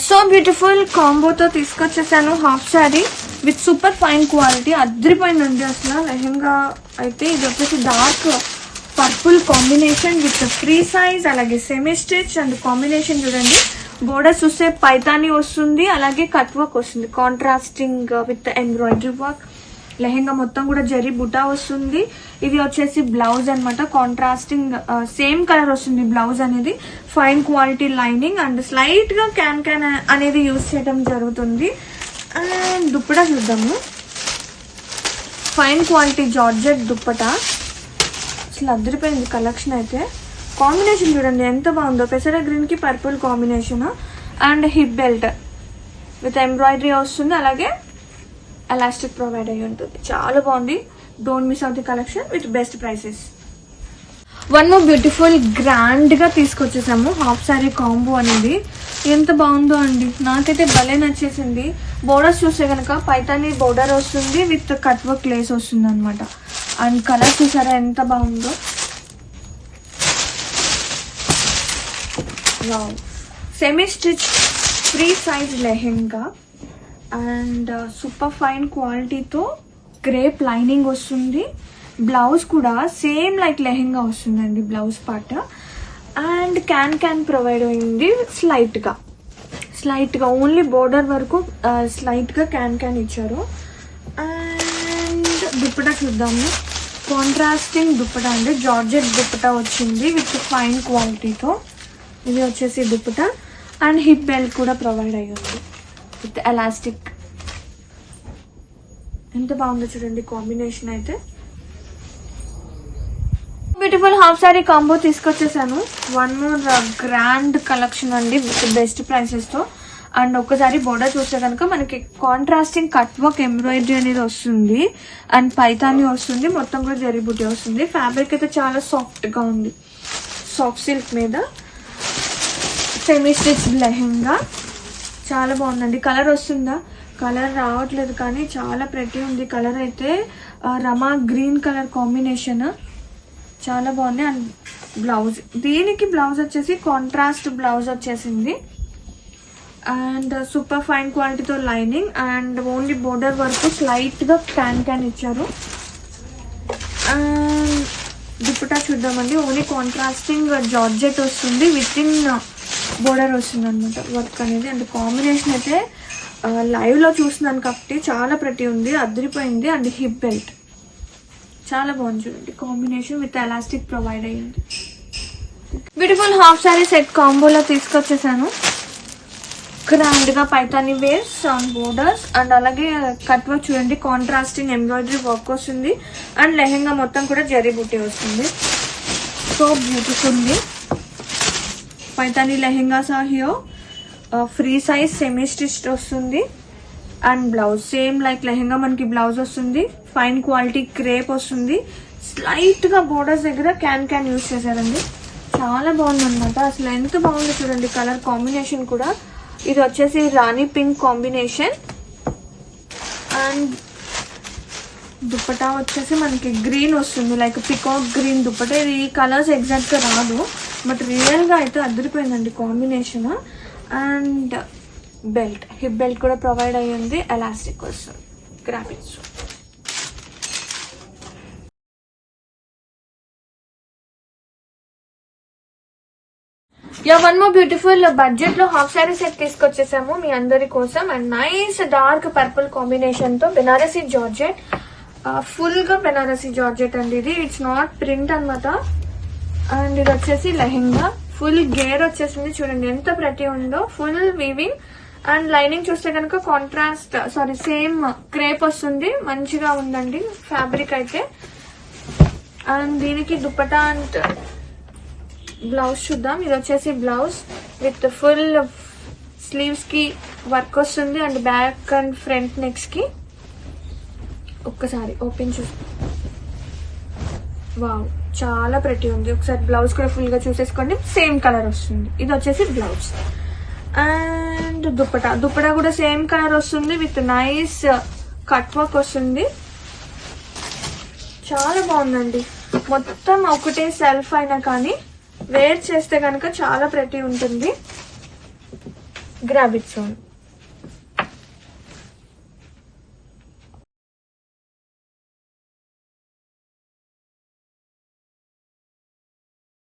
So beautiful కాంబోతో తీసుకొచ్చేసాను half sari with super fine quality. అద్రిపోయిందండి అసలు లెహెంగా అయితే. ఇది వచ్చేసి dark purple combination with free size, అలాగే సెమీ స్టిచ్ అండ్ కాంబినేషన్ చూడండి. బోర్డర్ చూస్తే పైతాని వస్తుంది, అలాగే కట్ వర్క్ వస్తుంది contrasting with embroidery work. Lehenga మొత్తం కూడా జరీ బుటా వస్తుంది. ఇది వచ్చేసి బ్లౌజ్ అనమాట, కాంట్రాస్టింగ్ సేమ్ కలర్ వస్తుంది బ్లౌజ్ అనేది. Fine quality lining and slight గా క్యాన్ క్యాన్ అనేది యూజ్ చేయడం జరుగుతుంది. అండ్ దుప్పటా చూద్దాము. ఫైన్ క్వాలిటీ జార్జెట్ దుప్పటా, అసలు అదిరిపోయింది కలెక్షన్ అయితే. కాంబినేషన్ చూడండి ఎంత బాగుందో, పెసర గ్రీన్ కి purple combination. And hip belt with embroidery వస్తుంది, అలాగే ఎలాస్టిక్ ప్రొవైడ్ అయ్యి ఉంటుంది. చాలా బాగుంది. Don't miss out the collection with best prices. One more beautiful grand గా తీసుకొచ్చేసాము హాఫ్ శారీ కాంబో అనేది. ఎంత బాగుందో అండి, నాకైతే భలే నచ్చేసింది. బోర్డర్స్ చూస్తే కనుక పైతాని బోర్డర్ వస్తుంది విత్ కట్ వర్క్ లేస్ వస్తుంది అనమాట. అండ్ కలర్ చూసారా ఎంత బాగుందో. Semi stitch free size lehenga and super fine క్వాలిటీతో క్రేప్ లైనింగ్ వస్తుంది. బ్లౌజ్ కూడా సేమ్ లైక్ లెహెంగా వస్తుందండి blouse part. And can can provide అయింది స్లైట్ గా ఓన్లీ బోర్డర్ వరకు స్లైట్ గా క్యాన్ క్యాన్ ఇచ్చారు. అండ్ దుప్పటా చూద్దాము. కాంట్రాస్టింగ్ దుప్పటా అండి, జార్జెట్ దుప్పటా వచ్చింది విత్ ఫైన్ క్వాలిటీతో. ఇది వచ్చేసి దుప్పటా అండ్ హిప్ బెల్ట్ కూడా ప్రొవైడ్ అయ్యింది విత్ ఎలాస్టిక్. ఎంత బాగుందో చూడండి కాంబినేషన్ అయితే. బ్యూటిఫుల్ హాఫ్ సారీ కాంబో తీసుకొచ్చేసాను. వన్ మోర్ గ్రాండ్ కలెక్షన్ అండి విత్ బెస్ట్ ప్రైసెస్ తో. అండ్ ఒక్కసారి బోర్డర్ చూస్తే కనుక మనకి కాంట్రాస్టింగ్ కట్ వర్క్ ఎంబ్రాయిడరీ అనేది వస్తుంది అండ్ పైతాని వస్తుంది, మొత్తం కూడా జరీ బుట్టి వస్తుంది. ఫ్యాబ్రిక్ అయితే చాలా సాఫ్ట్ గా ఉంది, సాఫ్ట్ సిల్క్ మీద. సెమీ స్టిచ్ లెహెంగా చాలా బాగుందండి. కలర్ వస్తుందా? కలర్ రావట్లేదు కానీ చాలా ప్రెటీ ఉంది కలర్ అయితే. రమా గ్రీన్ కలర్ కాంబినేషన్ చాలా బాగుంది. అండ్ బ్లౌజ్, దీనికి బ్లౌజ్ వచ్చేసి కాంట్రాస్ట్ బ్లౌజ్ వచ్చేసింది. అండ్ సూపర్ ఫైన్ క్వాలిటీతో లైనింగ్ అండ్ ఓన్లీ బోర్డర్ వరకు స్లైట్ గా క్యాన్ క్యాన్ ఇచ్చారు. అండ్ దుప్పటా చూద్దామండి. ఓన్లీ కాంట్రాస్టింగ్ జార్జెట్ వస్తుంది, విత్ ఇన్ బోర్డర్ వస్తుంది అనమాట వర్క్ అనేది. అండ్ కాంబినేషన్ అయితే లైవ్ లో చూస్తున్నాను కాబట్టి చాలా ప్రతి ఉంది, అదిరిపోయింది. అండ్ హిప్ బెల్ట్ చాలా బాగుంది చూడండి కాంబినేషన్ విత్ ఎలాస్టిక్ ప్రొవైడ్ అయ్యింది. బ్యూటిఫుల్ హాఫ్ సారీ సెట్ కాంబోలో తీసుకొచ్చేసాను. గ్రాండ్ గా Paithani wears on borders and అలాగే కట్ వర్క్ చూడండి, కాంట్రాస్టింగ్ ఎంబ్రాయిడరీ వర్క్ వస్తుంది. అండ్ లెహెంగా మొత్తం కూడా జరీ బుట్టి వస్తుంది. సో బ్యూటిఫుల్లీ పైతాని లెహెంగా సాహియో ఫ్రీ సైజ్ సెమీ స్టిచ్ వస్తుంది. And blouse same like lehenga మనకి బ్లౌజ్ వస్తుంది. ఫైన్ క్వాలిటీ క్రేప్ వస్తుంది. స్లైట్ గా బోర్డర్స్ దగ్గర క్యాన్ క్యాన్ యూజ్ చేశారండి. చాలా బాగుంది అనమాట. అసలు ఎంత బాగుంది చూడండి కలర్ కాంబినేషన్ కూడా. ఇది వచ్చేసి రాణి పింక్ కాంబినేషన్. అండ్ దుప్పటా వచ్చేసి మనకి గ్రీన్ వస్తుంది, లైక్ పికాక్ గ్రీన్ దుప్పటా. ఇది ఈ కలర్స్ ఎగ్జాక్ట్ గా రాదు, బట్ రియల్ గా అయితే అదిరిపోయిందండి combination. And belt, hip belt కూడా ప్రొవైడ్ అయ్యింది, ఎలాస్టిక్ వస్తుంది, graphics. One more beautiful budget లో హాఫ్ సారీ సెట్ తీసుకొచ్చేసాము మీ అందరి కోసం. And nice dark purple combination తో బెనారసీ జార్జెట్, ఫుల్ గా బెనారసీ జార్జెట్ అండి ఇది. ఇట్స్ నాట్ ప్రింట్ అనమాట. అండ్ ఇది వచ్చేసి లెహెంగా, ఫుల్ గేర్ వచ్చేసింది చూడండి ఎంత ప్రతి ఉందో, ఫుల్ వీవింగ్. అండ్ లైనింగ్ చూస్తే కనుక కాంట్రాస్ట్ సేమ్ క్రేప్ వస్తుంది, మంచిగా ఉందండి ఫ్యాబ్రిక్ అయితే. అండ్ దీనికి దుప్పటా అండ్ బ్లౌజ్ చూద్దాం. ఇది వచ్చేసి బ్లౌజ్ విత్ ఫుల్ స్లీవ్స్ కి వర్క్ వస్తుంది and back and front necks కి. ఒక్కసారి ఓపెన్ చూస్తాం, వావ్ చాలా ప్రతి ఉంది. ఒకసారి బ్లౌజ్ కూడా ఫుల్ గా చూసేసుకోండి, సేమ్ కలర్ వస్తుంది. ఇది వచ్చేసి బ్లౌజ్. అండ్ దుప్పటా కూడా సేమ్ కలర్ వస్తుంది విత్ నైస్ కట్ వర్క్ వస్తుంది. చాలా బాగుందండి. మొత్తం ఒకటే సెల్ఫ్ అయినా కానీ వేర్ చేస్తే కనుక చాలా ప్రతి ఉంటుంది. Grab it son.